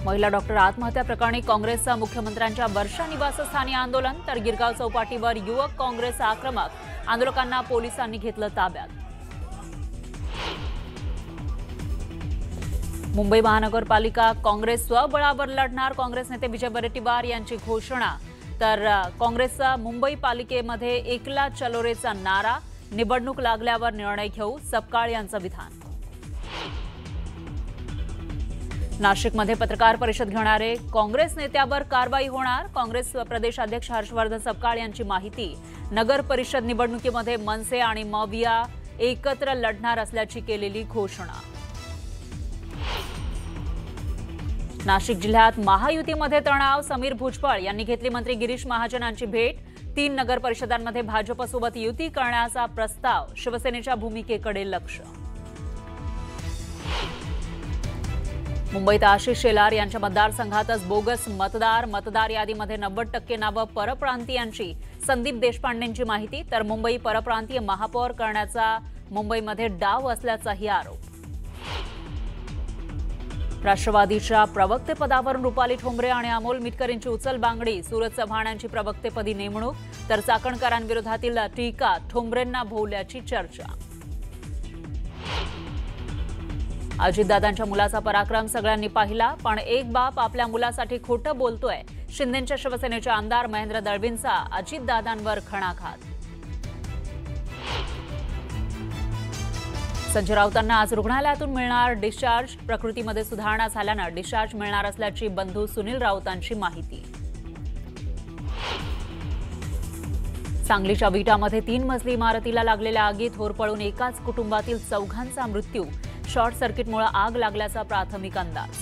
महिला डॉक्टर आत्महत्या प्रकरणी काँग्रेसचा मुख्यमंत्र्यांच्या वर्षा निवासस्थानी आंदोलन तर गिरगाव चौपाटीवर युवक काँग्रेस आक्रमक आंदोलकांना पोलिसांनी घेतलं ताब्यात। मुंबई महानगरपालिका काँग्रेस स्वबळावर लढणार काँग्रेस नेते विजय वडेट्टीवार यांची घोषणा तर काँग्रेसचा मुंबई पालिकेमध्ये एकला चलो रेचा नारा निवडणूक लागल्यावर निर्णय घेऊ सपकाळ यांचं विधान। नाशिकमध्ये पत्रकार परिषद घेणारे काँग्रेस नेत्यावर कारवाई होणार काँग्रेस प्रदेशाध्यक्ष हर्षवर्धन सपकाळ यांची माहिती। नगर परिषद निवडणुकीमध्ये मनसे आणि मविया एकत्र लढणार असल्याची केलेली घोषणा। नाशिक जिल्ह्यात महायुतीमध्ये तणाव समीर भुजबळ यांनी घेतली मंत्री गिरीश महाजनांची भेट। 3 नगर परिषदांमध्ये भाजपसोबत युती करण्याचा प्रस्ताव शिवसेनेच्या भूमिकेकडे लक्ष। मुंबईत आशिष शेलार यांच्या मतदारसंघातच बोगस मतदार यादीमध्ये 90% नावं परप्रांतीयांची संदीप देशपांडेंची माहिती तर मुंबई परप्रांतीय महापौर करण्याचा मुंबईमध्ये डाव असल्याचाही आरोप। राष्ट्रवादीच्या प्रवक्तेपदावरून रुपाली ठोंबरे आणि अमोल मिटकरींची उचलबांगडी सूरज चव्हाण यांची प्रवक्तेपदी नेमणूक तर चाकणकरांविरोधातील टीका ठोंबरेंना भोवल्याची चर्चा। अजितदादांच्या मुलाचा पराक्रम सगळ्यांनी पाहिला पण एक बाप आपल्या मुलासाठी खोटं बोलतोय शिंदेच्या शिवसेनेचे आमदार महेंद्र दळवींचा अजितदादांवर खणाघात। संजय राऊतांना आज रुग्णालयातून मिळणार डिस्चार्ज प्रकृतीमध्ये सुधारणा झाल्यानं डिस्चार्ज मिळणार असल्याची बंधू सुनील राऊतांची माहिती। सांगलीच्या विटामध्ये 3 मजली इमारतीला लागलेल्या आगीत होरपळून एकाच कुटुंबातील 4घांचा मृत्यू शॉर्ट सर्किटमुळे आग लागल्याचा प्राथमिक अंदाज।